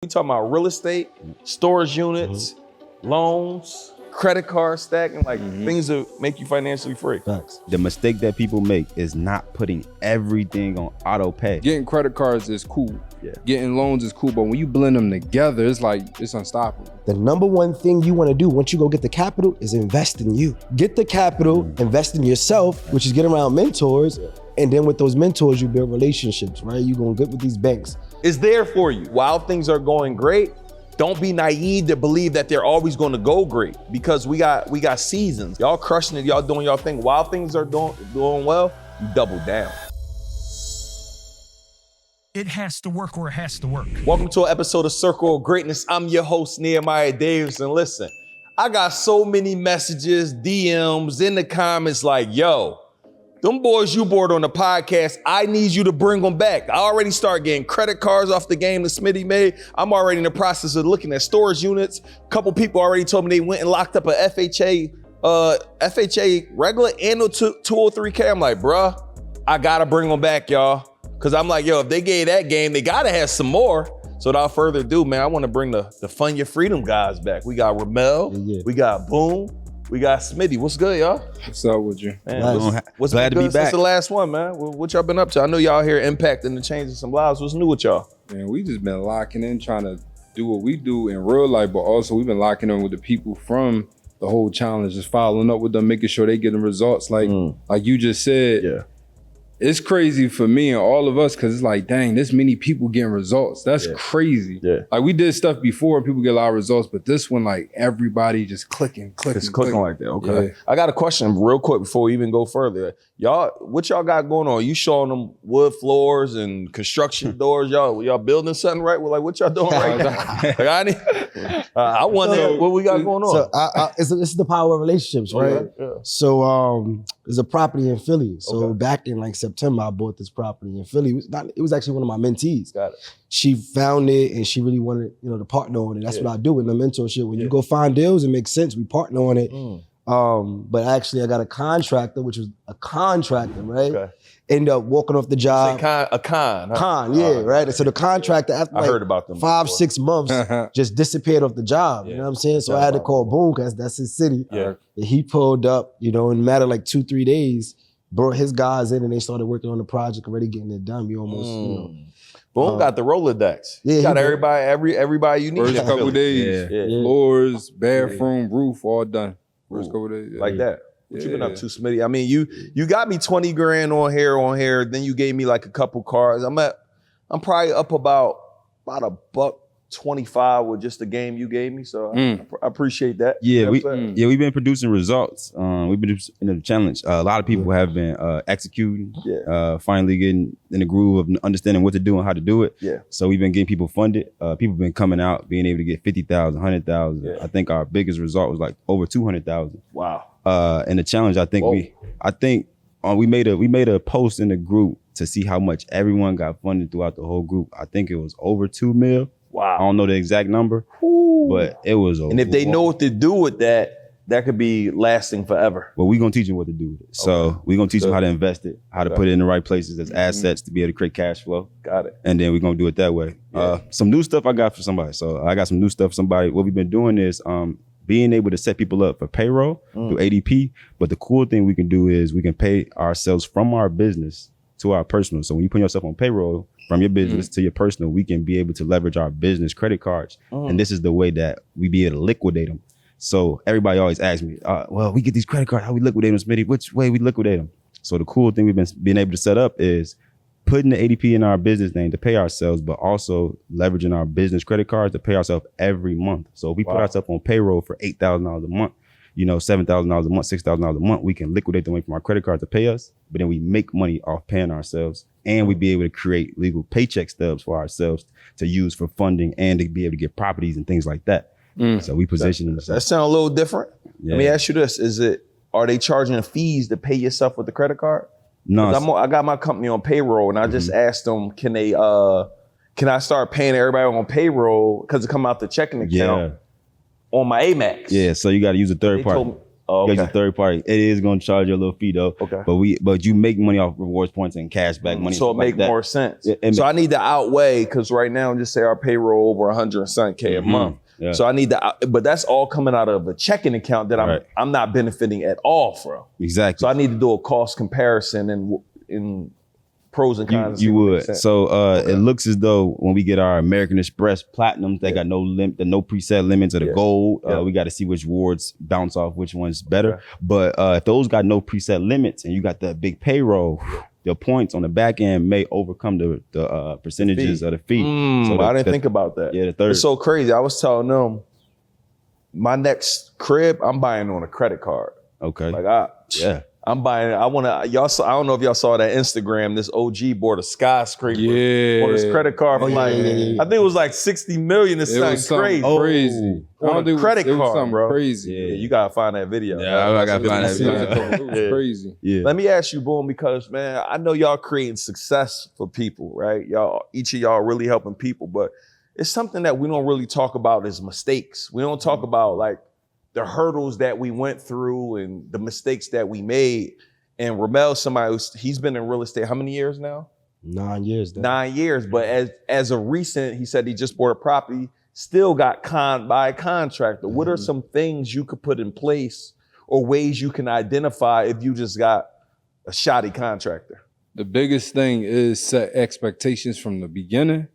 We talking about real estate, storage units, loans, credit card stacking, like things that make you financially free. Facts. The mistake that people make is not putting everything on auto pay. Getting credit cards is cool. Yeah. Getting loans is cool, but when you blend them together, it's like, it's unstoppable. The number one thing you want to do once you go get the capital is invest in you. Get the capital, invest in yourself, which is get around mentors. And then with those mentors, you build relationships, right? You're going to get with these banks. It's there for you. While things are going great, don't be naive to believe that they're always going to go great, because we got seasons. Y'all crushing it, y'all doing y'all thing. While things are doing well, you double down. It has to work or it has to work. Welcome to an episode of Circle of Greatness. I'm your host, Nehemiah Davis. And listen, I got so many messages, DMs in the comments like, yo, them boys you brought on the podcast, I need you to bring them back. I already started getting credit cards off the game that Smitty made. I'm already in the process of looking at storage units. A couple people already told me they went and locked up a FHA regular and a 203K. I'm like, bruh, I gotta bring them back, y'all. Cause I'm like, yo, if they gave that game, they gotta have some more. So without further ado, man, I wanna bring the Fund Your Freedom guys back. We got Ramel, we got Boone, we got Smitty. What's good, y'all? What's up with you? Man, what's glad been to be good back. since the last one, man? What y'all been up to? I know y'all here impacting and changing some lives. What's new with y'all? Man, we just been locking in, trying to do what we do in real life, but also we've been locking in with the people from the whole challenge, just following up with them, making sure they getting results. Like you just said, Yeah. It's crazy for me and all of us, because it's like, dang, this many people getting results. That's crazy. Yeah. Like we did stuff before and people get a lot of results, but this one, like everybody just clicking. It's clicking like that. Okay. Yeah. I got a question real quick before we even go further. Y'all, what y'all got going on? You showing them wood floors and construction doors? Y'all building something right? Well, like what y'all doing right now? I wonder what we got going on. So this is the power of relationships, right? Okay, yeah. So there's a property in Philly. So back in like September, I bought this property in Philly. It was actually one of my mentees. Got it. She found it and she really wanted, to partner on it. That's what I do in the mentorship. When you go find deals, it makes sense. We partner on it. But actually I got a contractor, which was a contractor, right? Okay. Ended up walking off the job. A con, huh? Con, yeah, right? And so the contractor, after I heard about them 5-6 months, just disappeared off the job. You know what I'm saying? So I had to call Boone, because that's his city. Yeah. And he pulled up, in a matter of like 2-3 days, brought his guys in and they started working on the project, already getting it done. We almost, Boone got the Rolodex. Yeah, he got everybody you need. First couple days, floors, bathroom, roof, all done. First couple days. Like that. What you been up to, Smitty? I mean, you got me 20 grand on here. Then you gave me like a couple cars. I'm probably up about $125 with just the game you gave me. So I appreciate that. Yeah, we've been producing results. We've been in the challenge. A lot of people have been executing, finally getting in the groove of understanding what to do and how to do it. Yeah. So we've been getting people funded. People been coming out, being able to get 50,000, 100,000. Yeah. I think our biggest result was like over 200,000. Wow. And the challenge, I think we made a post in the group to see how much everyone got funded throughout the whole group. I think it was over 2 mil. Wow. I don't know the exact number, but it was over. And if they know what to do with that could be lasting forever. Well, we're going to teach them what to do with it. So we're going to teach them how to invest it, how to put it in the right places as assets to be able to create cash flow. Got it. And then we're going to do it that way. Yeah. Some new stuff I got for somebody. So I got some new stuff for somebody. What we've been doing is being able to set people up for payroll through ADP. But the cool thing we can do is we can pay ourselves from our business to our personal. So when you put yourself on payroll from your business to your personal, we can be able to leverage our business credit cards. And this is the way that we be able to liquidate them. So everybody always asks me, well, we get these credit cards, how we liquidate them, Smitty? Which way we liquidate them? So the cool thing we've been able to set up is putting the ADP in our business name to pay ourselves, but also leveraging our business credit cards to pay ourselves every month. So if we put ourselves on payroll for $8,000 a month, $7,000 a month, $6,000 a month, we can liquidate the money from our credit card to pay us, but then we make money off paying ourselves, and we be able to create legal paycheck stubs for ourselves to use for funding and to be able to get properties and things like that. So we position that sounds a little different. Yeah. Let me ask you this. Are they charging fees to pay yourself with the credit card? No. I got my company on payroll, and I just asked them, can I start paying everybody on payroll because it come out the checking account on my Amex? Yeah, so you got to use a third party. Oh, You got okay. your third party. It is going to charge you a little fee though. Okay. But you make money off rewards points and cash back money. So it make more sense. So I need to outweigh, because right now, just say our payroll over 100 and something K a month. Yeah. So I need to, but that's all coming out of a checking account that I'm not benefiting at all from. Exactly. So I need to do a cost comparison and pros and cons. You would. So it looks as though when we get our American Express Platinums, they got no preset limits of the gold. We got to see which wards bounce off which one's better. Okay. But if those got no preset limits and you got that big payroll, the points on the back end may overcome the percentages of the fee. So I didn't think about that. Yeah, the third. It's so crazy. I was telling them, my next crib, I'm buying on a credit card. Okay. Like yeah. I'm buying. I don't know if y'all saw that Instagram. This OG bought a skyscraper on his credit card for I think it was like 60 million or something crazy. Crazy. On a credit card, bro. Crazy. Yeah, you gotta find that video. Yeah, I gotta find that video. It was crazy. Yeah. Let me ask you, Boone, because man, I know y'all creating success for people, right? Each of y'all really helping people, but it's something that we don't really talk about as mistakes. We don't talk about like the hurdles that we went through and the mistakes that we made. And Ramel, he's been in real estate how many years now? 9 years. 9 years. But as of recent, he said he just bought a property, still got conned by a contractor. What are some things you could put in place or ways you can identify if you just got a shoddy contractor? The biggest thing is set expectations from the beginning.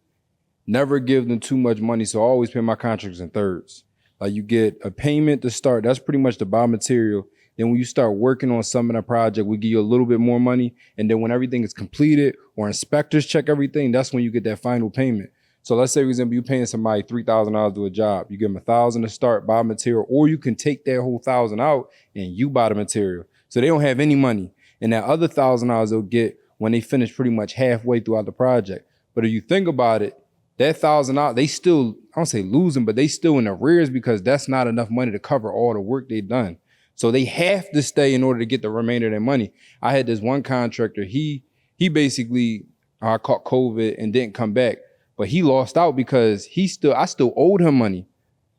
Never give them too much money. So I always pay my contractors in thirds. Like you get a payment to start. That's pretty much the buy material. Then when you start working on some of the project, we give you a little bit more money. And then when everything is completed or inspectors check everything, that's when you get that final payment. So let's say, for example, you're paying somebody $3,000 to do a job. You give them $1,000 to start, buy material, or you can take that whole $1,000 out and you buy the material. So they don't have any money. And that other $1,000 they'll get when they finish pretty much halfway throughout the project. But if you think about it, that $1,000, they still, I don't say losing, but they still in arrears because that's not enough money to cover all the work they've done. So they have to stay in order to get the remainder of their money. I had this one contractor, he basically caught COVID and didn't come back, but he lost out because I still owed him money.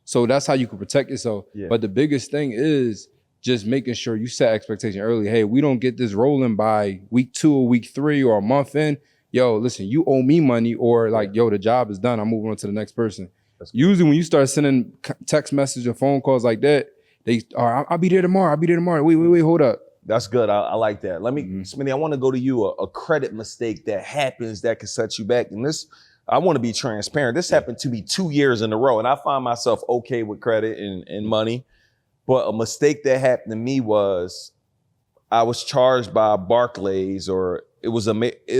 So that's how you can protect yourself. Yeah. But the biggest thing is just making sure you set expectation early. Hey, we don't get this rolling by week 2 or week 3 or a month in. Yo, listen, you owe me money, or like, yo, the job is done. I'm moving on to the next person. Usually when you start sending text messages or phone calls like that, I'll be there tomorrow. Wait, hold up. That's good. I like that. Let me, Smitty, I want to go to you. A credit mistake that happens that can set you back. And this, I want to be transparent. This happened to me 2 years in a row. And I find myself okay with credit and money. But a mistake that happened to me was I was charged by Barclays, or it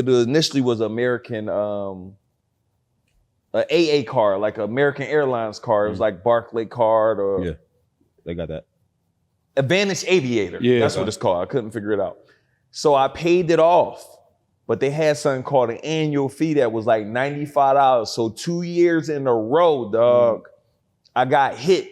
initially was American, an AA card, like an American Airlines card. It was like Barclay card or... Yeah, they got that. Advantage Aviator. Yeah, that's what it's called. I couldn't figure it out. So I paid it off, but they had something called an annual fee that was like $95. So 2 years in a row, dog, I got hit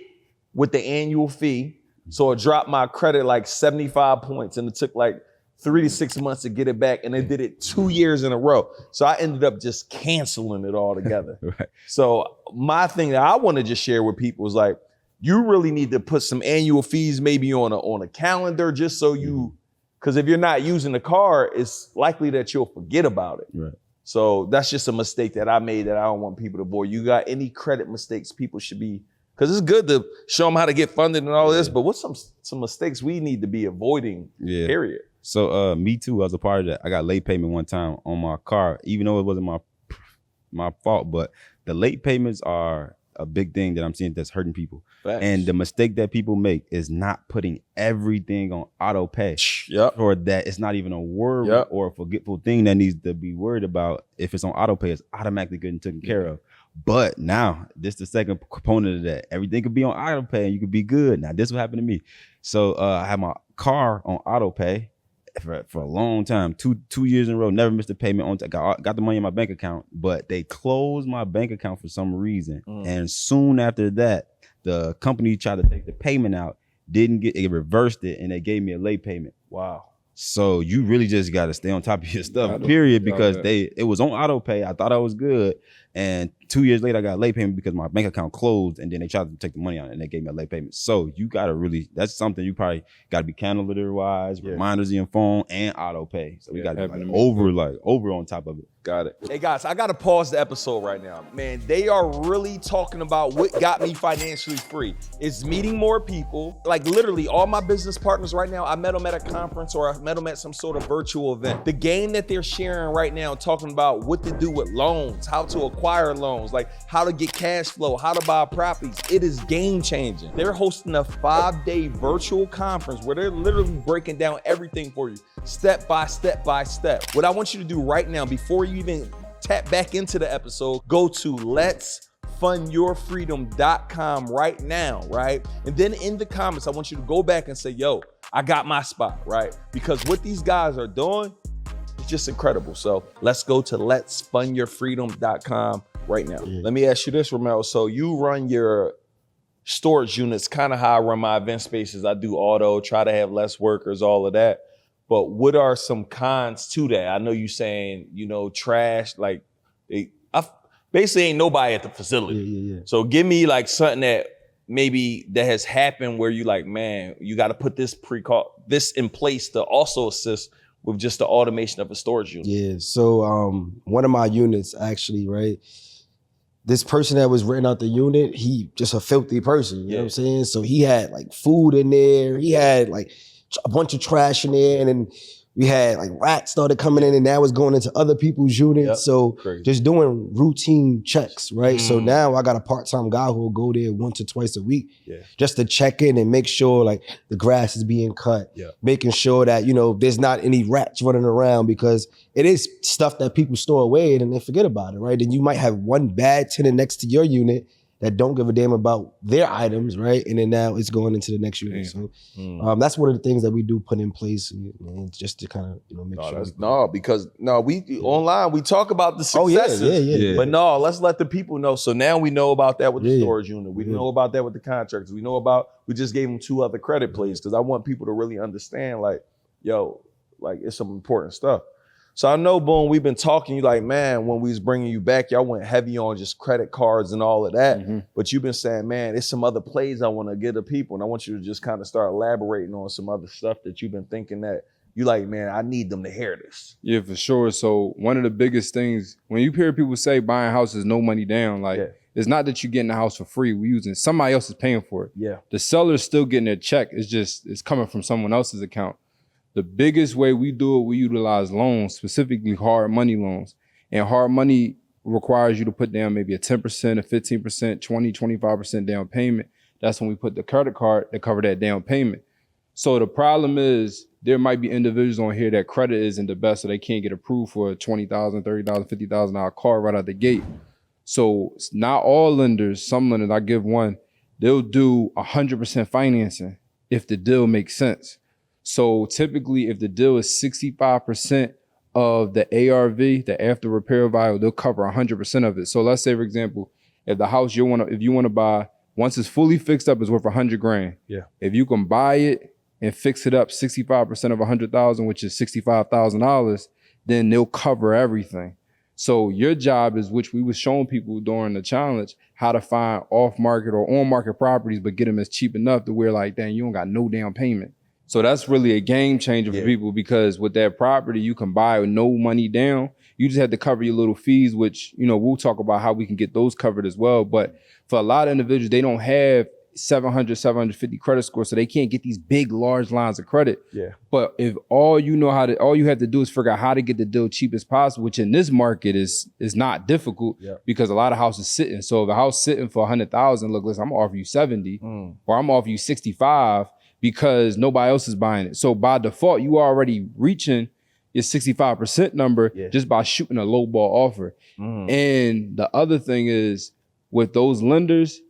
with the annual fee. So it dropped my credit like 75 points, and it took like 3 to 6 months to get it back, and they did it 2 years in a row. So I ended up just canceling it all together. Right. So my thing that I want to just share with people is like, you really need to put some annual fees maybe on a calendar, just so you, because if you're not using the card, it's likely that you'll forget about it. Right. So that's just a mistake that I made that I don't want people to avoid. You got any credit mistakes people should be, because it's good to show them how to get funded and all this, but what's some mistakes we need to be avoiding, period? So me too, I was a part of that. I got late payment one time on my car, even though it wasn't my fault, but the late payments are a big thing that I'm seeing that's hurting people. Facts. And the mistake that people make is not putting everything on auto pay. Yep. Or that it's not even a word or a forgetful thing that needs to be worried about. If it's on auto pay, it's automatically getting taken care of. But now, this is the second component of that. Everything could be on auto pay and you could be good. Now, this is what happened to me. So I had my car on auto pay for a long time, two years in a row, never missed a payment on got the money in my bank account, but they closed my bank account for some reason. And soon after that, the company tried to take the payment out, it reversed it, and they gave me a late payment. Wow. So you really just got to stay on top of your stuff, period, because it was on auto pay. I thought I was good. And 2 years later, I got a late payment because my bank account closed, and then they tried to take the money out and they gave me a late payment. So you gotta really, that's something you probably gotta be calendar wise, reminders in your phone, and auto pay. So we gotta be over on top of it. Got it. Hey guys, I gotta pause the episode right now. Man, they are really talking about what got me financially free. It's meeting more people. Like literally all my business partners right now, I met them at a conference or I met them at some sort of virtual event. The game that they're sharing right now, talking about what to do with loans, how to acquire loans, like how to get cash flow, how to buy properties. It is game changing. They're hosting a 5-day virtual conference where they're literally breaking down everything for you, step by step by step. What I want you to do right now, before you even tap back into the episode, go to letsfundyourfreedom.com right now, right? And then in the comments, I want you to go back and say, yo, I got my spot, right? Because what these guys are doing is just incredible. So let's go to letsfundyourfreedom.com right now. Let me ask you this, Ramel. So you run your storage units, kind of how I run my event spaces. I do auto, try to have less workers, all of that. But what are some cons to that? I know you saying, you know, trash, like basically ain't nobody at the facility. So give me like something that maybe that has happened where you like, man, you got to put this in place to also assist with just the automation of a storage unit. Yeah, so one of my units actually, right? This person that was renting out the unit, he just a filthy person, you know what I'm saying? So he had like food in there, he had like a bunch of trash in there, and then we had like rats started coming in and that was going into other people's units. So just doing routine checks, right? So now I got a part-time guy who will go there once or twice a week just to check in and make sure like the grass is being cut, making sure that, you know, there's not any rats running around, because it is stuff that people store away and they forget about it, right? And you might have one bad tenant next to your unit that don't give a damn about their items, right? And then now it's going into the next unit. So that's one of the things that we do put in place, just to kind of, you know, make sure. We online, we talk about the successes. But no, let's let the people know. So now we know about that with the storage unit. We know about that with the contractors. We know about, we just gave them 2 other credit plays because I want people to really understand, like, yo, like it's some important stuff. So I know, Boone, we've been talking, you like, man, when we was bringing you back, y'all went heavy on just credit cards and all of that. But you've been saying, man, there's some other plays I want to give to people. And I want you to just kind of start elaborating on some other stuff that you've been thinking that you like, man, I need them to hear this. Yeah, for sure. So one of the biggest things, when you hear people say buying houses, no money down, like it's not that you're getting the house for free. We're using, somebody else is paying for it. The seller's still getting their check. It's coming from someone else's account. The biggest way we do it, we utilize loans, specifically hard money loans. And hard money requires you to put down maybe a 10%, a 15%, 20, 25% down payment. That's when we put the credit card to cover that down payment. So the problem is there might be individuals on here that credit isn't the best, so they can't get approved for a $20,000, $30,000, $50,000 car right out the gate. So not all lenders, some lenders, I give one, they'll do 100% financing if the deal makes sense. So typically, if the deal is 65% of the ARV, the after repair value, they'll cover 100% of it. So let's say, for example, if the house if you want to buy, once it's fully fixed up, it's worth $100 grand. If you can buy it and fix it up 65% of $100,000, which is $65,000, then they'll cover everything. So your job is, which we was showing people during the challenge, how to find off-market or on-market properties, but get them as cheap enough to where like, dang, you don't got no down payment. So that's really a game changer for people, because with that property, you can buy with no money down. You just have to cover your little fees, which, you know, we'll talk about how we can get those covered as well. But for a lot of individuals, they don't have 700, 750 credit score, so they can't get these big, large lines of credit. But if all you have to do is figure out how to get the deal cheap as possible, which in this market is not difficult because a lot of houses sitting. So if a house sitting for 100,000, look, listen, I'm gonna offer you 70 or I'm gonna offer you 65. Because nobody else is buying it. So by default, you are already reaching your 65% number just by shooting a low ball offer. And the other thing is, with those lenders,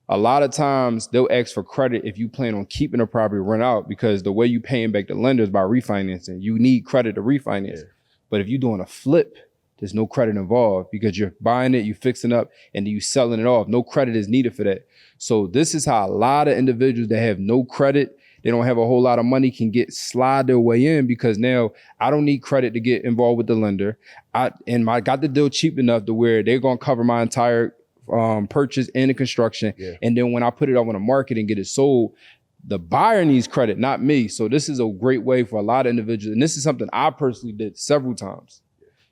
a lot of times they'll ask for credit if you plan on keeping a property rent out, because the way you paying back the lender is by refinancing. You need credit to refinance. But if you're doing a flip, there's no credit involved because you're buying it, you fixing up, and then you selling it off. No credit is needed for that. So this is how a lot of individuals that have no credit, they don't have a whole lot of money can slide their way in because now I don't need credit to get involved with the lender. I got the deal cheap enough to where they're gonna cover my entire purchase and the construction. Yeah. And then when I put it on the market and get it sold, the buyer needs credit, not me. So this is a great way for a lot of individuals. And this is something I personally did several times.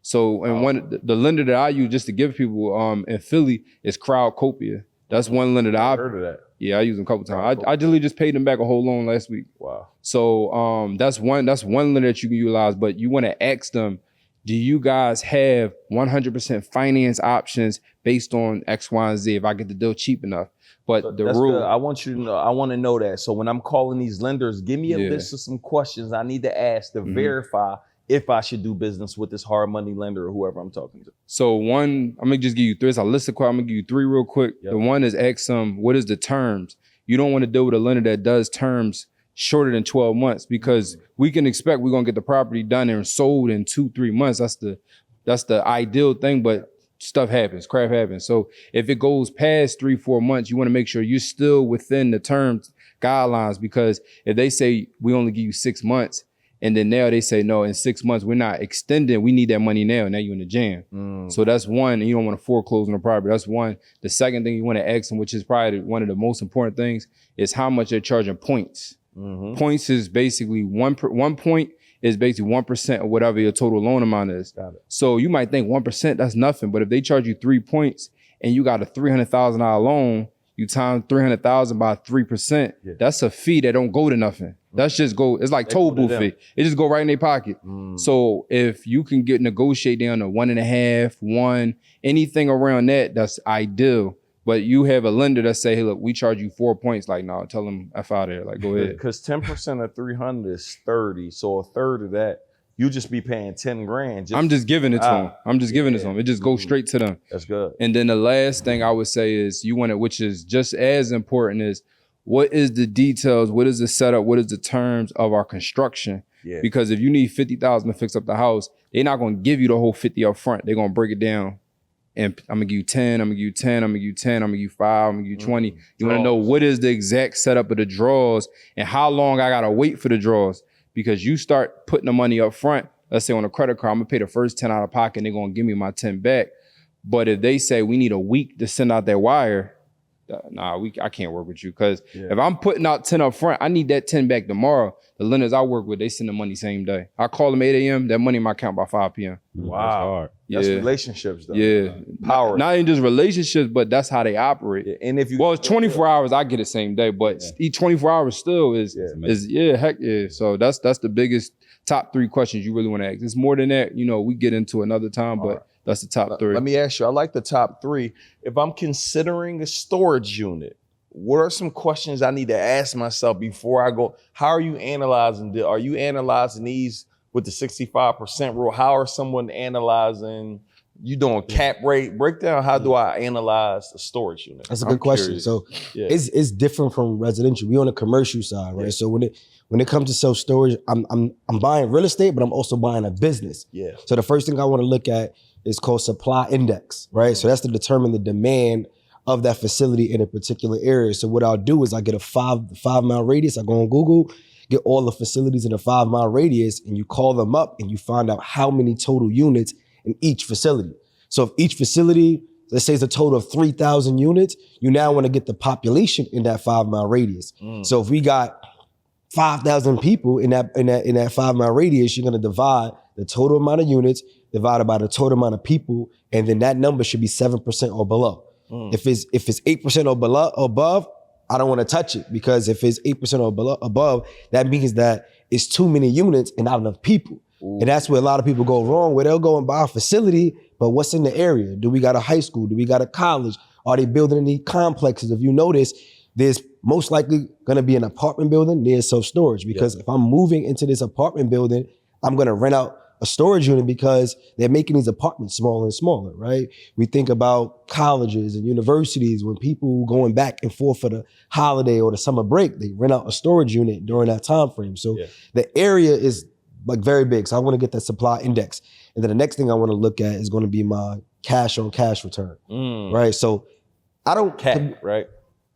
So, and the lender that I use just to give people in Philly is Crowdcopia. That's one lender that I've heard of that. Yeah, I use them a couple times. I just paid them back a whole loan last week. Wow. So that's one lender that you can utilize, but you want to ask them, do you guys have 100% finance options based on X, Y, and Z if I get the deal cheap enough? But so the rule, good. I want you to know, I want to know that. So when I'm calling these lenders, give me a list of some questions I need to ask to verify if I should do business with this hard money lender or whoever I'm talking to. So one, I'm gonna just give you three. It's a list of questions. I'm gonna give you three real quick. Yep. The one is ask them, what is the terms? You don't want to deal with a lender that does terms shorter than 12 months because we can expect we're gonna get the property done and sold in 2-3 months. That's the ideal thing, but stuff happens, crap happens. So if it goes past 3-4 months, you want to make sure you're still within the terms guidelines, because if they say we only give you 6 months and then now they say, no, in 6 months, we're not extending, we need that money now you're in the jam. So that's one, and you don't want to foreclose on the property. That's one. The second thing you want to ask them, which is probably one of the most important things, is how much they're charging points. Points is basically one point is basically 1% of whatever your total loan amount is. Got it. So you might think 1%, that's nothing. But if they charge you 3 points and you got a $300,000 loan, you times 300,000 by 3%, that's a fee that don't go to nothing. That's just it's like toll booth fee. It just go right in their pocket. So if you can negotiate down to 1.5, 1, anything around that, that's ideal. But you have a lender that say, hey, look, we charge you 4 points. Like, no, tell them F out of there. Like, go ahead. Because 10% of 300 is 30. So a third of that, you just be paying 10 grand. I'm just giving it to them. I'm just giving it to them. It just goes straight to them. That's good. And then the last thing I would say is you want to, which is just as important, is what is the details? What is the setup? What is the terms of our construction? Yeah. Because if you need 50,000 to fix up the house, they're not going to give you the whole 50 up front. They're going to break it down. And I'm gonna give you 10, I'm gonna give you 10, I'm gonna give you 10, I'm gonna give you 5, I'm gonna give you 20. You wanna know what is the exact setup of the draws and how long I gotta wait for the draws. Because you start putting the money up front, let's say on a credit card, I'm gonna pay the first 10 out of pocket and they're gonna give me my 10 back. But if they say we need a week to send out that wire, I can't work with you. Because if I'm putting out 10 up front, I need that 10 back tomorrow. The lenders I work with, they send the money same day. I call them 8 a.m., that money in my account by 5 p.m. Wow. That's hard. That's relationships though. Yeah. Power. Not even just relationships, but that's how they operate. Yeah. And if it's 24 hours, I get it same day, but each 24 hours still is heck yeah. So that's the biggest top 3 questions you really want to ask. It's more than that, we get into another time, but that's the top 3. Let me ask you, I like the top 3. If I'm considering a storage unit, what are some questions I need to ask myself before I go? How are you analyzing? Are you analyzing these with the 65% rule? How are someone analyzing? You doing cap rate breakdown? How do I analyze a storage unit? That's a good question. So it's different from residential. We on the commercial side, right? So when it comes to self storage, I'm buying real estate, but I'm also buying a business. Yeah. So the first thing I want to look at is called supply index, right? So that's to determine the demand of that facility in a particular area. So what I'll do is I get a 5-mile radius. I go on Google, get all the facilities in a 5-mile radius, and you call them up and you find out how many total units in each facility. So if each facility, let's say it's a total of 3,000 units, you now want to get the population in that 5-mile radius. So if we got 5,000 people in that 5-mile radius, you're going to divide the total amount of units divided by the total amount of people, and then that number should be 7% or below. If it's 8% or below, above, I don't want to touch it, because if it's 8% or below, above, that means that it's too many units and not enough people. And that's where a lot of people go wrong, where they'll go and buy a facility, but what's in the area? Do we got a high school? Do we got a college? Are they building any complexes? If you notice, there's most likely going to be an apartment building near self-storage, because if I'm moving into this apartment building, I'm going to rent out a storage unit because they're making these apartments smaller and smaller, right? We think about colleges and universities, when people going back and forth for the holiday or the summer break, they rent out a storage unit during that time frame. So the area is like very big. So I want to get that supply index. And then the next thing I want to look at is going to be my cash on cash return, right? So I don't... right?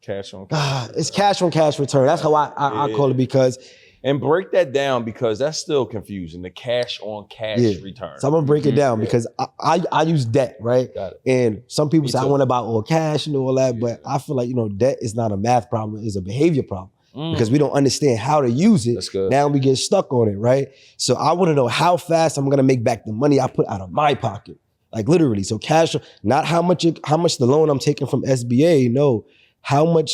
Cash on cash. It's cash on cash return. That's how I call it, because and break that down, because that's still confusing. The cash on cash return. So I'm gonna break it down because I use debt, right? Got it. And some people say I too. want to buy all cash and all that, but I feel like, debt is not a math problem, it's a behavior problem. Because we don't understand how to use it. That's good. Now we get stuck on it, right? So I want to know how fast I'm gonna make back the money I put out of my pocket. Like literally. So cash, not how much the loan I'm taking from SBA, no. How long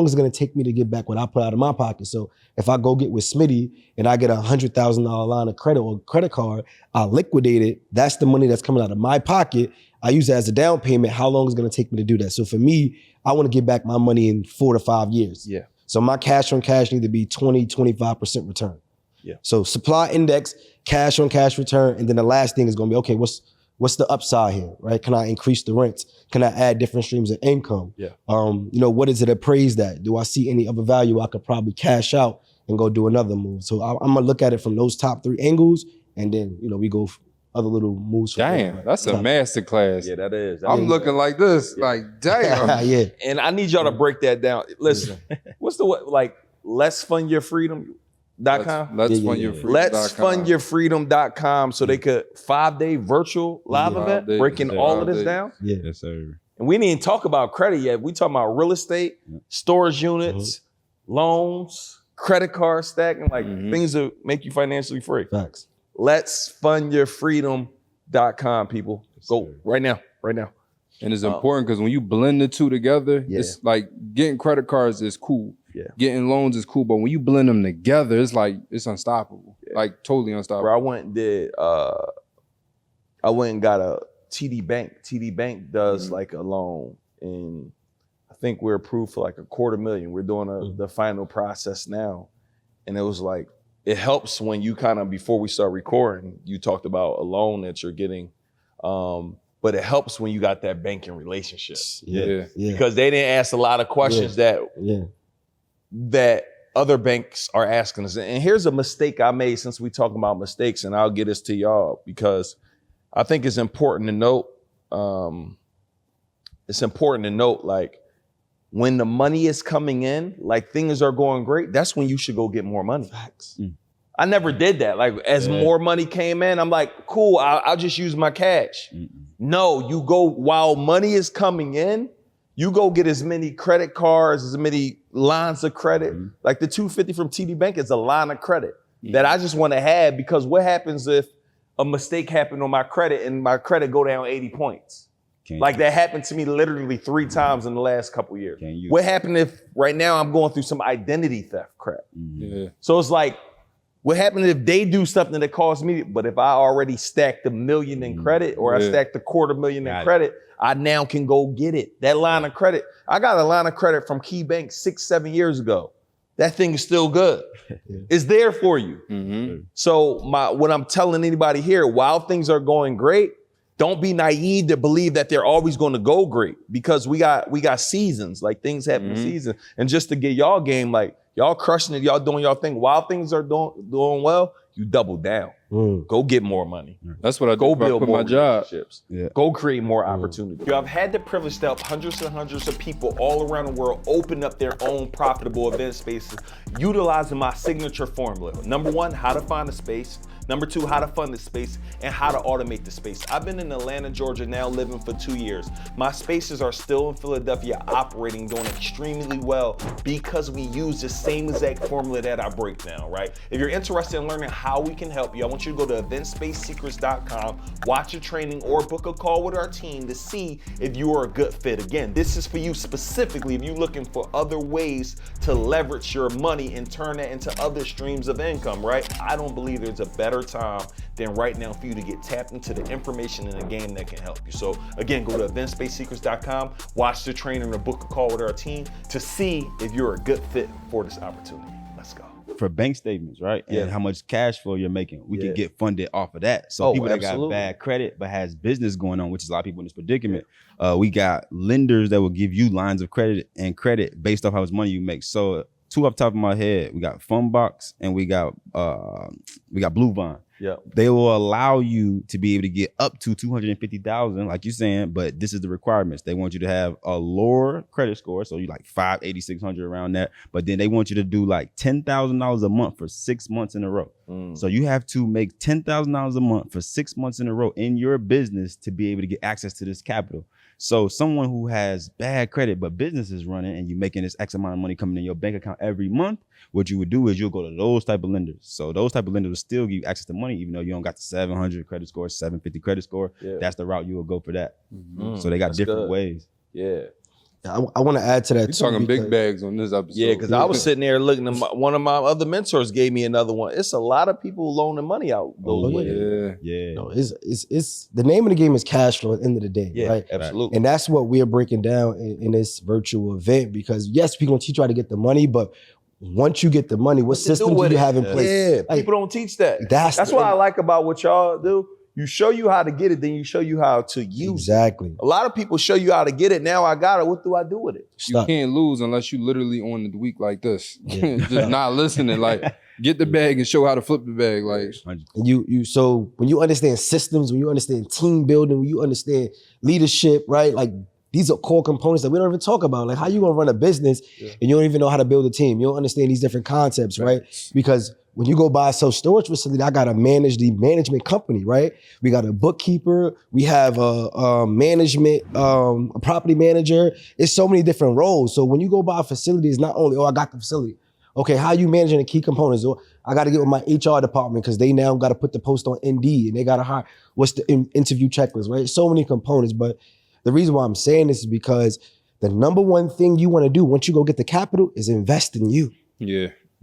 is it gonna take me to get back what I put out of my pocket? So if I go get with Smitty and I get a $100,000 line of credit or credit card, I liquidate it. That's the money that's coming out of my pocket. I use it as a down payment. How long is it gonna take me to do that? So for me, I wanna get back my money in 4 to 5 years. Yeah. So my cash on cash need to be 20, 25% return. Yeah. So supply index, cash on cash return, and then the last thing is gonna be, okay, what's the upside here, right? Can I increase the rents? Can I add different streams of income? Yeah. What is it appraised at? Do I see any other value I could probably cash out and go do another move? So I'm gonna look at it from those top 3 angles, and then we go other little moves. Damn, that's a master class. Yeah, that is. I'm looking like this, like damn. Yeah. And I need y'all to break that down. Listen, what's the Let's Fund Your Freedom.com? Let's fund your freedom. Let's Fund Your Freedom.com, so they could 5-day virtual live event, breaking all of this down. Yeah. Yes, sir. And we didn't even talk about credit yet. We talking about real estate, storage units, loans, credit card stacking, things that make you financially free. Facts. Let's Fund Your Freedom.com, people. Go right now. And it's important because when you blend the two together, it's like getting credit cards is cool. Yeah. Getting loans is cool, but when you blend them together, it's like it's unstoppable. Yeah. Like totally unstoppable. Bro, I went and got a TD Bank. TD Bank does like a loan, and I think we're approved for like $250,000. We're doing the final process now. And it was like, it helps when you kind of, before we start recording, you talked about a loan that you're getting. But it helps when you got that banking relationship. Yeah. Because they didn't ask a lot of questions that other banks are asking us. And here's a mistake I made, since we talking about mistakes, and I'll get this to y'all, because I think it's important to note, like, when the money is coming in, like things are going great, that's when you should go get more money. Facts. I never did that. Like, as more money came in, I'm like, cool, I'll just use my cash. No, you go, while money is coming in, you go get as many credit cards, as many lines of credit. Like the $250 from TD Bank is a line of credit that I just want to have, because what happens if a mistake happened on my credit and my credit go down 80 points? Like that happened to me literally 3 times in the last couple of years. What happened if right now I'm going through some identity theft crap? So it's like, what happened if they do something that costs me, but if I already stacked $1 million in credit, or I stacked $250,000 in credit, I now can go get it. That line of credit, I got a line of credit from Key Bank 6-7 years ago. That thing is still good. It's there for you. So what I'm telling anybody here, while things are going great, don't be naive to believe that they're always going to go great, because we got seasons, like things happen in seasons. And just to get y'all game, like y'all crushing it, y'all doing y'all thing. While things are doing well, you double down. Go get more money. That's what I do. Go build more my job. relationships. Go create more opportunities. I've had the privilege to help hundreds and hundreds of people all around the world open up their own profitable event spaces, utilizing my signature formula. Number 1, how to find a space. Number 2, how to fund the space, and how to automate the space. I've been in Atlanta, Georgia now living for 2 years. My spaces are still in Philadelphia operating, doing extremely well, because we use the same exact formula that I break down, right? If you're interested in learning how we can help you, I want you to go to eventsspacesecrets.com, watch a training, or book a call with our team to see if you are a good fit. Again, this is for you specifically if you're looking for other ways to leverage your money and turn that into other streams of income, right? I don't believe there's a better time than right now for you to get tapped into the information in the game that can help you. So again, go to eventsspacesecrets.com, watch the training, or book a call with our team to see if you're a good fit for this opportunity. Let's go. For bank statements, right? And how much cash flow you're making, we can get funded off of that. So people that got bad credit but has business going on, which is a lot of people in this predicament, we got lenders that will give you lines of credit based off how much money you make. So 2 off the top of my head, we got Funbox and we got Blue Vine. They will allow you to be able to get up to 250,000, like you're saying, but this is the requirements. They want you to have a lower credit score, so you like 580, 600 around that. But then they want you to do like $10,000 a month for 6 months in a row. So you have to make $10,000 a month for 6 months in a row in your business to be able to get access to this capital. So someone who has bad credit, but business is running and you're making this X amount of money coming in your bank account every month, what you would do is you'll go to those type of lenders. So those type of lenders will still give you access to money, even though you don't got the 700 credit score, 750 credit score. That's the route you will go for that. So they got different ways. I want to add to that. We're talking big bags on this episode. Yeah, because I was sitting there looking at one of my other mentors gave me another one. It's a lot of people loaning money out those ways. No, it's the name of the game is cash flow at the end of the day, right? Absolutely. And that's what we are breaking down in this virtual event, because yes, we're gonna teach you how to get the money, but once you get the money, what systems do you have in place? Yeah, Like, people don't teach that. That's what I like about what y'all do. You show you how to get it, then you show you how to use exactly. it. A lot of people show you how to get it. Now I got it. What do I do with it? You can't lose unless you literally on the week like this. Just not listening. Like, get the bag and show how to flip the bag. Like, So when you understand systems, when you understand team building, when you understand leadership, right? Like, these are core components that we don't even talk about. Like, how you gonna run a business and you don't even know how to build a team? You don't understand these different concepts, right? Because when you go buy a self-storage facility, I gotta manage the management company, right? We got a bookkeeper, we have a management, a property manager. It's so many different roles. So when you go buy a facility, it's not only, I got the facility. Okay, how you managing the key components? Or I gotta get with my HR department because they now gotta put the post on Indeed and they gotta hire, what's the interview checklist, right? So many components, but the reason why I'm saying this is because the number one thing you wanna do once you go get the capital is invest in you.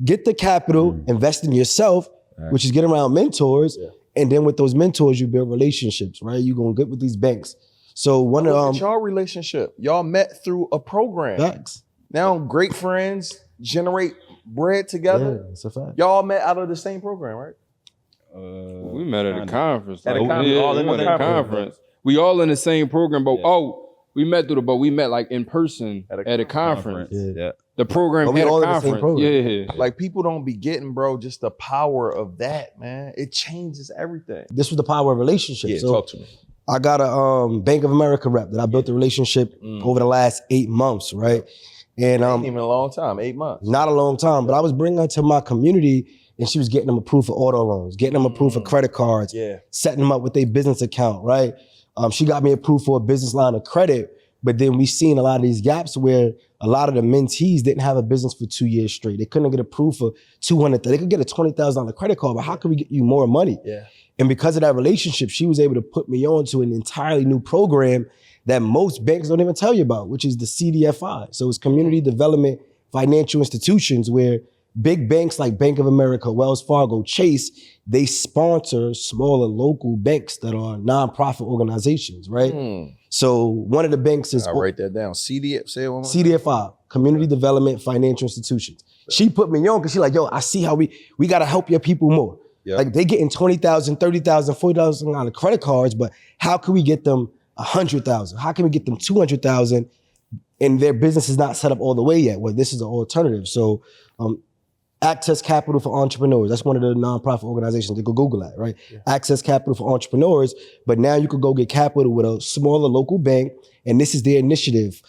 Get the capital, invest in yourself, which is get around mentors. And then with those mentors, you build relationships, right? You're gonna get with these banks. So one of y'all relationship, y'all met through a program. Facts. Now great friends, generate bread together. Yeah, it's a fact. Y'all met out of the same program, right? we met at a conference. At a conference. Yeah, All we in met one at a conference. conference. We all in the same program, but we met through but we met like in person at a conference. The program But we had all a in the same conference. program. Like people don't be getting, bro, just the power of that, man. It changes everything. This was the power of relationships. Yeah, So talk to me. I got a Bank of America rep that I built a relationship over the last 8 months, right? And Ain't even a long time, 8 months. not a long time, but I was bringing her to my community and she was getting them approved for auto loans, getting them approved for credit cards, setting them up with their business account, right? She got me approved for a business line of credit, but then we seen a lot of these gaps where a lot of the mentees didn't have a business for 2 years straight. They couldn't get approved for $200,000. They could get a $20,000 credit card, but how can we get you more money? And because of that relationship, she was able to put me on to an entirely new program that most banks don't even tell you about, which is the CDFI. So it's Community Development Financial Institutions, where big banks like Bank of America, Wells Fargo, Chase, they sponsor smaller local banks that are nonprofit organizations, right? So one of the banks is— I'll write that down. CDF, say it one more. CDFI, Community Development Financial Institutions. She put me on because she like, yo, I see how we gotta help your people more. Like they getting $20,000, $30,000, $40,000 on the credit cards, but how can we get them $100,000? How can we get them $200,000? And their business is not set up all the way yet. Well, this is an alternative. So Access Capital for Entrepreneurs. That's one of the nonprofit organizations. You could Google that, right? Access Capital for Entrepreneurs. But now you could go get capital with a smaller local bank, and this is their initiative.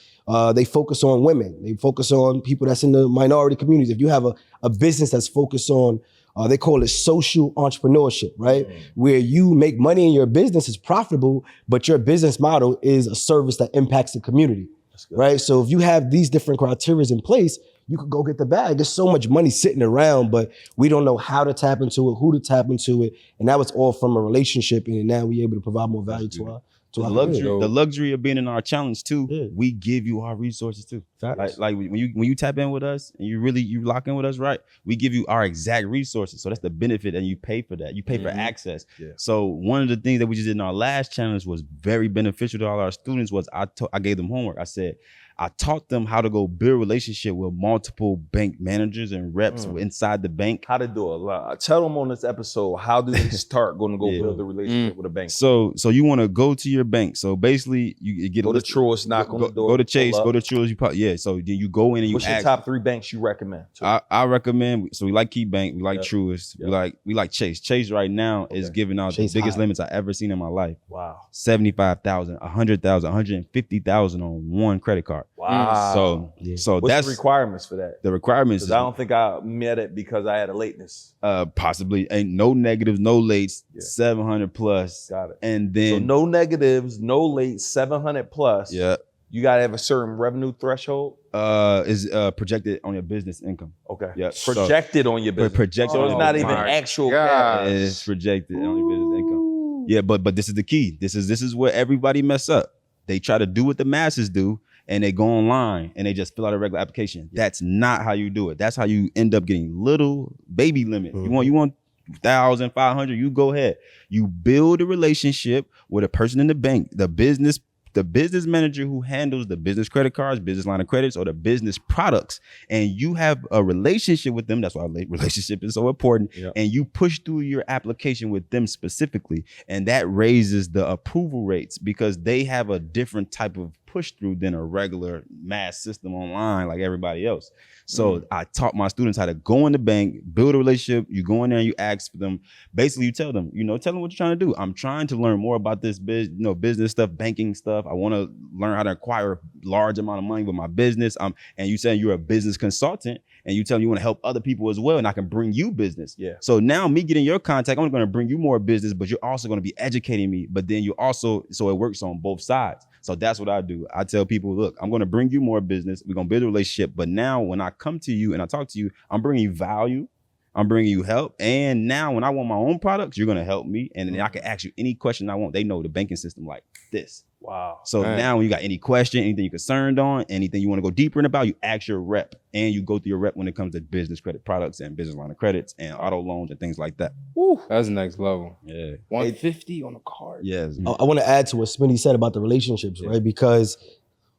They focus on women. They focus on people that's in the minority communities. If you have a business that's focused on, they call it social entrepreneurship, right? Where you make money in your business, is profitable, but your business model is a service that impacts the community, right? So if you have these different criteria in place, you could go get the bag. There's so much money sitting around, but we don't know how to tap into it, who to tap into it. And that was all from a relationship. And now we're able to provide more value to our the luxury of being in our challenge too. We give you our resources too. Like when you tap in with us and you lock in with us, right? We give you our exact resources. So that's the benefit, and you pay for that. You pay for access. So one of the things that we just did in our last challenge was very beneficial to all our students. Was I gave them homework. I said, I taught them how to go build a relationship with multiple bank managers and reps inside the bank. How to do it. Tell them on this episode, how do they start going to go build a relationship with a bank? So you want to go to your bank. So basically, you get go to Truist, knock on the door. Go to Chase, go to Truist. So then you go in and What's your top 3 banks you recommend? I recommend. So we like KeyBank, we like Truist, we like Chase. Chase right now is giving out the biggest limits I ever seen in my life. Wow. 75,000, 100,000, 150,000 on one credit card. Wow. So what's that's the requirements for that? The requirements is, I don't think I met it because I had a lateness. Possibly ain't no negatives, no lates, 700 plus. Got it. And then so no negatives, no late, 700 plus. Yeah. You gotta have a certain revenue threshold. Is projected on your business income. Okay. Yeah. Projected on your business. Projected. So it's not even actual cash. It's projected on your business income. Yeah, but this is the key. This is where everybody mess up. They try to do what the masses do, and they go online and they just fill out a regular application. That's not how you do it. That's how you end up getting little baby limit. You want 1,500, you go ahead. You build a relationship with a person in the bank, the business manager who handles the business credit cards, business line of credits, or the business products, and you have a relationship with them. That's why relationship is so important. Yep. And you push through your application with them specifically, and that raises the approval rates because they have a different type of push through than a regular mass system online like everybody else. So I taught my students how to go in the bank, build a relationship. You go in there and you ask for them. Basically, you tell them, tell them what you're trying to do. I'm trying to learn more about this business stuff, banking stuff. I want to learn how to acquire a large amount of money with my business. And you say you're a business consultant, and you tell them you want to help other people as well, and I can bring you business. Yeah. So now me getting your contact, I'm going to bring you more business, but you're also going to be educating me. But then you also, so it works on both sides. So that's what I do. I tell people, look, I'm going to bring you more business. We're going to build a relationship. But now when I come to you and I talk to you, I'm bringing you value. I'm bringing you help. And now when I want my own products, you're going to help me. And then I can ask you any question I want. They know the banking system like this. Wow. So now when you got any question, anything you're concerned on, anything you want to go deeper in about, you ask your rep, and you go through your rep when it comes to business credit products and business line of credits and auto loans and things like that. Woo, that's next level. Yeah. 150 on a card. Yes. I want to add to what Smitty said about the relationships, right? Because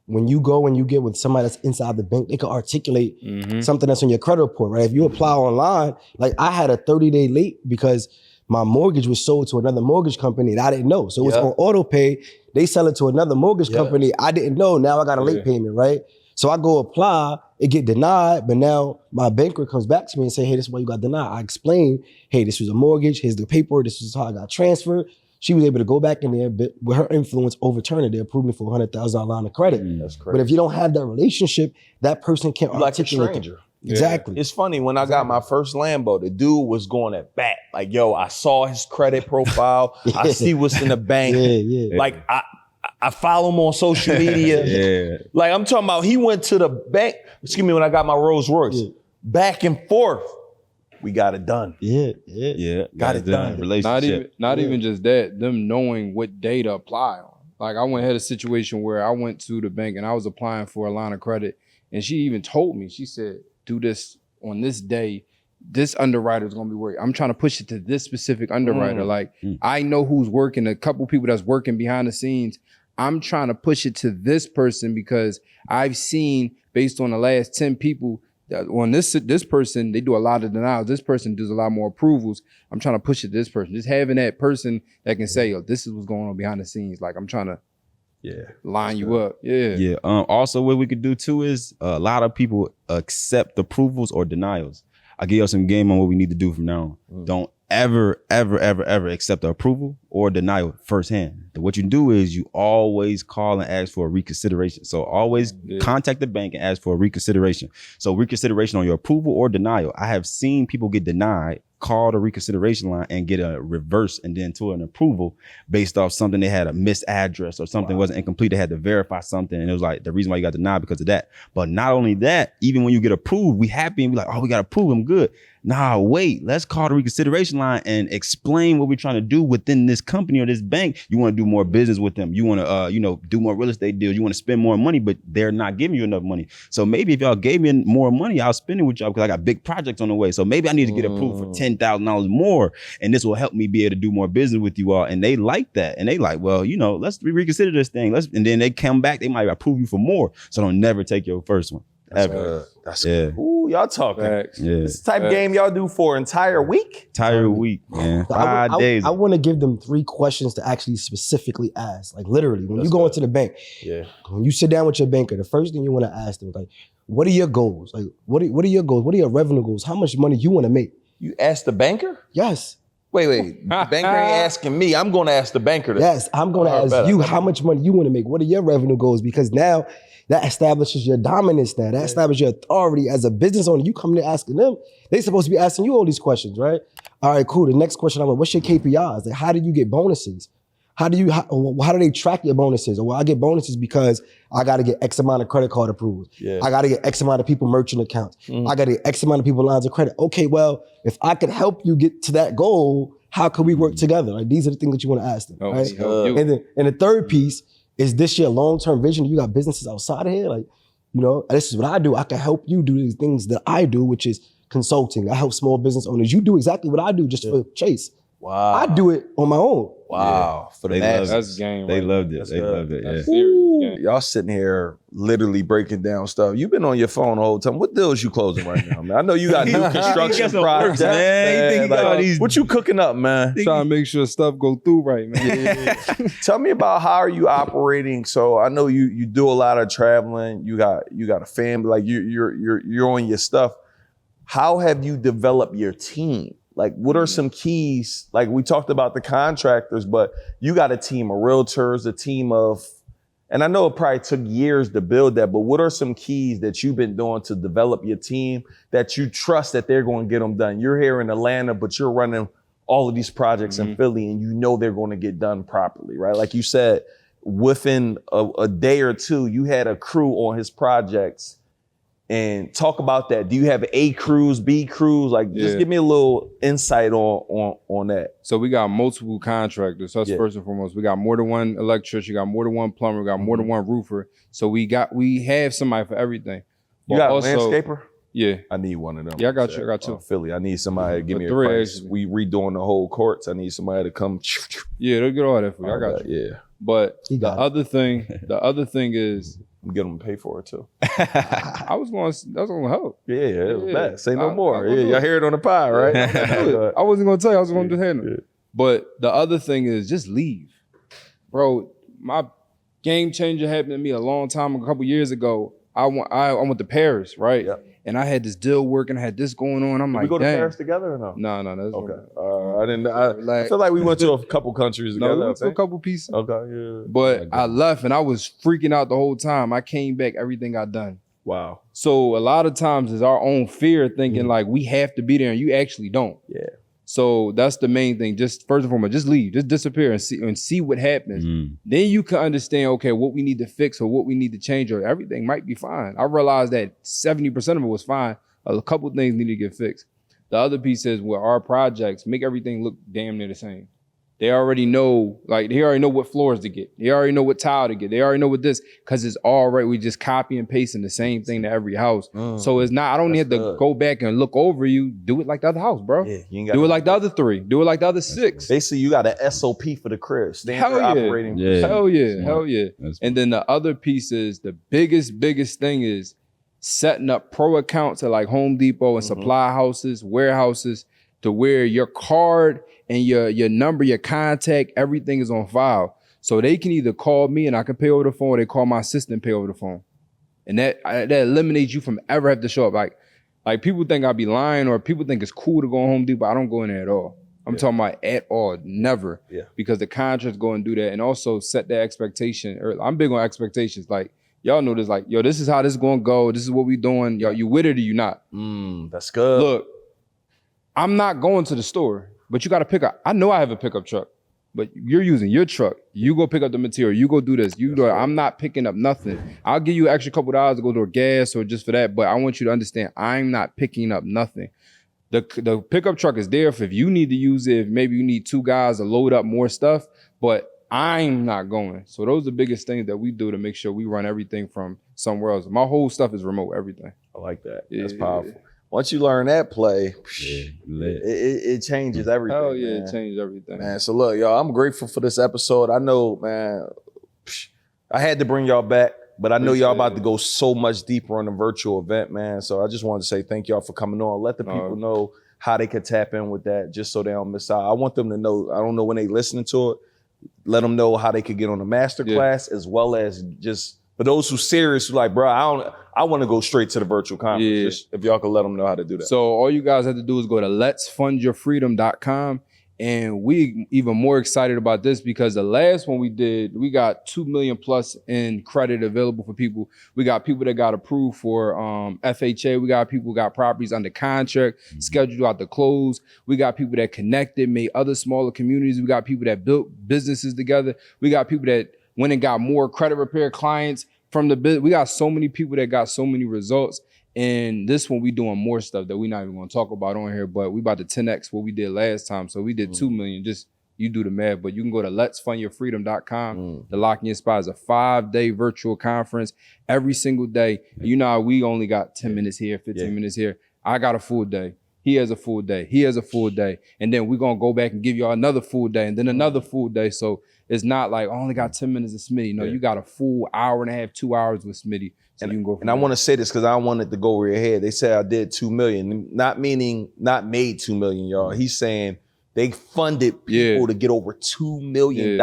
when you go and you get with somebody that's inside the bank, they can articulate something that's on your credit report, right? If you apply online, like I had a 30-day late because my mortgage was sold to another mortgage company that I didn't know. So it was on auto pay. They sell it to another mortgage company. I didn't know. Now I got a late payment, right? So I go apply, it get denied, but now my banker comes back to me and say, hey, this is why you got denied. I explain, hey, this was a mortgage. Here's the paper. This is how I got transferred. She was able to go back in there, but with her influence, overturn it. They approved me for a $100,000 line of credit. That's crazy. But if you don't have that relationship, that person can't articulate like a stranger. Exactly. It's funny, when I got my first Lambo, the dude was going at bat. Like, yo, I saw his credit profile. I see what's in the bank. Like, I follow him on social media. Like, I'm talking about, he went to the bank, when I got my Rolls Royce, back and forth. We got it done. Got it done. Relationship. Not even just that, them knowing what day to apply on. Like, I had a situation where I went to the bank and I was applying for a line of credit, and she even told me, she said, do this on this day. This underwriter is gonna be working. I'm trying to push it to this specific underwriter. I know who's working, a couple people that's working behind the scenes. I'm trying to push it to this person because I've seen, based on the last 10 people, that on this person, they do a lot of denials. This person does a lot more approvals. I'm trying to push it to this person. Just having that person that can say, oh, this is what's going on behind the scenes. Like, I'm trying to line you up. Also, what we could do too is a lot of people accept approvals or denials. I'll give you some game on what we need to do from now on. Don't ever accept the approval or denial firsthand. What you do is you always call and ask for a reconsideration. So always contact the bank and ask for a reconsideration. So reconsideration on your approval or denial. I have seen people get denied, call the reconsideration line and get a reverse and then to an approval based off something they had a missed address or something wasn't incomplete. They had to verify something, and it was like the reason why you got denied because of that. But not only that, even when you get approved, we happy and we like, oh, we got approved, I'm good. Nah, wait, let's call the reconsideration line and explain what we're trying to do within this company or this bank. You want to do more business with them. You want to, do more real estate deals. You want to spend more money, but they're not giving you enough money. So maybe if y'all gave me more money, I'll spend it with y'all because I got big projects on the way. So maybe I need to get approved for $10,000 more, and this will help me be able to do more business with you all. And they like that, and they like, well, let's reconsider this thing. And then they come back, they might approve you for more. So don't never take your first one. That's good. Ooh, y'all talking. Facts. Yeah. This the type of game y'all do for an entire week? Entire week, man. 5 days. I want to give them 3 questions to actually specifically ask. Like literally, when you go into the bank, when you sit down with your banker, the first thing you want to ask them is like, what are your goals? Like, what are your goals? What are your revenue goals? How much money you want to make? You ask the banker? Yes. Wait. The banker ain't asking me. I'm going to ask the banker. Yes, I'm going to ask you how much money you want to make. What are your revenue goals? Because now that establishes your dominance now. That establishes your authority as a business owner. You come there asking them. They supposed to be asking you all these questions, right? All right, cool. The next question I'm like, what's your KPIs? Like, how do you get bonuses? How do they track your bonuses? Or well, I get bonuses because I got to get X amount of credit card approvals. Yeah. I got to get X amount of people merchant accounts. I got to get X amount of people lines of credit. Okay, well, if I could help you get to that goal, how can we work together? Like these are the things that you want to ask them, right? And the third piece is this your long-term vision? You got businesses outside of here? Like, this is what I do. I can help you do these things that I do, which is consulting. I help small business owners. You do exactly what I do just for Chase. Wow. I do it on my own. Wow. Yeah. For the masses. That's game. They right? loved it. That's They loved it. That's Yeah. serious game. Y'all sitting here literally breaking down stuff. You've been on your phone the whole time. What deals you closing right now, man? I know you got new construction projects, man. What you cooking up, man? Trying to make sure stuff go through right, man. Tell me about how are you operating? So I know you do a lot of traveling. You got a family. Like you're on your stuff. How have you developed your team? Like, what are some keys? Like, we talked about the contractors, but you got a team of realtors, a team of, and I know it probably took years to build that, but what are some keys that you've been doing to develop your team that you trust that they're going to get them done? You're here in Atlanta, but you're running all of these projects in Philly and you know they're going to get done properly, right? Like you said, within a day or two, you had a crew on his projects. And talk about that. Do you have A crews, B crews? Like, just give me a little insight on that. So we got multiple contractors. So that's first and foremost. We got more than one electrician, we got more than one plumber, we got more than one roofer. So we have somebody for everything. You got also, a landscaper? Yeah. I need one of them. Yeah, I got you. I got 2. Philly. I need somebody to give me a 3 price. actually. We redoing the whole courts. I need somebody to come. Yeah, they'll get all that for you. I got you. Yeah. But the other thing is, I'm getting them to pay for it too. that's gonna help. Yeah, it was bad. Say no more. Y'all hear it on the pie, right? I wasn't gonna tell you. I was gonna just handle it. But the other thing is just leave, bro. My game changer happened to me a long time, a couple years ago. I went to Paris, right? Yep. And I had this deal working. I had this going on. I'm like, we go to dang. Paris together or no? No, that's okay. I didn't. I feel like we went to a couple countries together. No, we went to a couple pieces. Okay, yeah. But I left and I was freaking out the whole time. I came back, everything got done. Wow. So a lot of times it's our own fear thinking like we have to be there and you actually don't. Yeah. So that's the main thing. Just first and foremost, just leave, just disappear and see what happens. Then you can understand, okay, what we need to fix or what we need to change or everything might be fine. I realized that 70% of it was fine. A couple of things need to get fixed. The other piece is with our projects, make everything look damn near the same. They already know, they already know what floors to get. They already know what tile to get. They already know what this, because it's all right. We just copy and pasting the same thing to every house. So it's not, I don't need to go back and look over you. Do it like the other house, bro. Yeah, you ain't do it like the other 3. Do it like the other 6. Basically, you got an SOP for the crib. Operating. Yeah. Hell yeah. And then the other piece is the biggest thing is setting up pro accounts at like Home Depot and supply houses, warehouses, to where your card and your number, your contact, everything is on file. So they can either call me and I can pay over the phone, or they call my assistant, pay over the phone. And that eliminates you from ever have to show up. Like people think I be lying, or people think it's cool to go on Home Depot. I don't go in there at all. I'm talking about at all, never. Yeah. Because the contractors go and do that, and also set that expectation. I'm big on expectations. Like, y'all know this, like, yo, this is how this is gonna go. This is what we doing. Yo, you with it or you not? That's good. Look, I'm not going to the store, but you got to pick up. I know I have a pickup truck, but you're using your truck. You go pick up the material. You go do this. I'm not picking up nothing. I'll give you an extra couple $1 to go to a gas or just for that, but I want you to understand I'm not picking up nothing. The pickup truck is there if you need to use it. If maybe you need 2 guys to load up more stuff, but I'm not going. So those are the biggest things that we do to make sure we run everything from somewhere else. My whole stuff is remote, everything. I like that. That's powerful. Once you learn that play, it changes everything. Hell yeah, man. it changes everything. Man, so look, y'all, I'm grateful for this episode. I know, man, I had to bring y'all back, but I know y'all about to go so much deeper on the virtual event, man. So I just wanted to say thank y'all for coming on. Let the people know how they could tap in with that just so they don't miss out. I want them to know, I don't know when they listening to it, let them know how they could get on the masterclass as well as just, for those who serious, who like, bro, I want to go straight to the virtual conference. Yeah. Just, if y'all could let them know how to do that. So all you guys have to do is go to letsfundyourfreedom.com. And we even more excited about this because the last one we did, we got 2 million plus in credit available for people. We got people that got approved for FHA. We got people who got properties under contract, scheduled out to close. We got people that connected, made other smaller communities. We got people that built businesses together. We got people that went and got more credit repair clients from the business. We got so many people that got so many results. And this one, we doing more stuff that we're not even going to talk about on here, but we about to 10x what we did last time. So we did 2 million. Just you do the math, but you can go to letsfundyourfreedom.com. The Lock In Spot is a 5-day virtual conference every single day. You know how we only got 10 minutes here, 15 minutes here. I got a full day. He has a full day. He has a full day. And then we're going to go back and give y'all another full day and then another full day. So it's not like, I only got 10 minutes of Smitty. No, you got a full hour and a half, 2 hours with Smitty. So you can go. And I want to say this because I don't want it to go over your head. They said I did 2 million, not meaning not made 2 million, y'all. He's saying they funded people to get over $2 million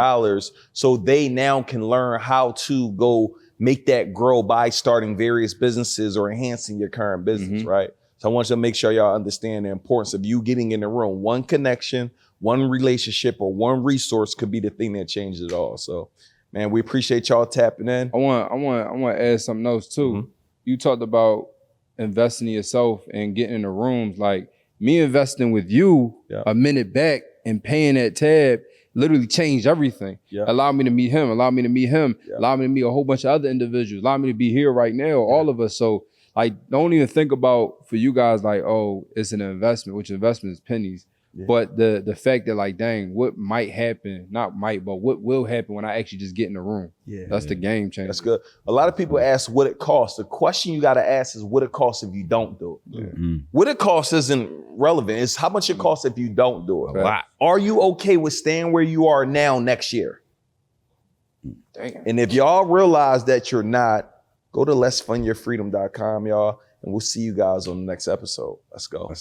so they now can learn how to go make that grow by starting various businesses or enhancing your current business, right? So I want you to make sure y'all understand the importance of you getting in the room. One connection, one relationship, or one resource could be the thing that changes it all. So, man, we appreciate y'all tapping in. I want to add something else too. You talked about investing in yourself and getting in the rooms. Like me investing with you a minute back and paying that tab literally changed everything. Allowed me to meet him, allowed me to meet a whole bunch of other individuals, allowed me to be here right now, all of us. So like, don't even think about for you guys like, oh, it's an investment, which investment is pennies. But the fact that like, dang, what might happen, not might, but what will happen when I actually just get in the room. That's the game changer. That's good. A lot of people ask what it costs. The question you got to ask is what it costs if you don't do it. What it costs isn't relevant. It's how much it costs if you don't do it. Are you okay with staying where you are now next year? And if y'all realize that you're not, go to letsfundyourfreedom.com, y'all, and we'll see you guys on the next episode. Let's go.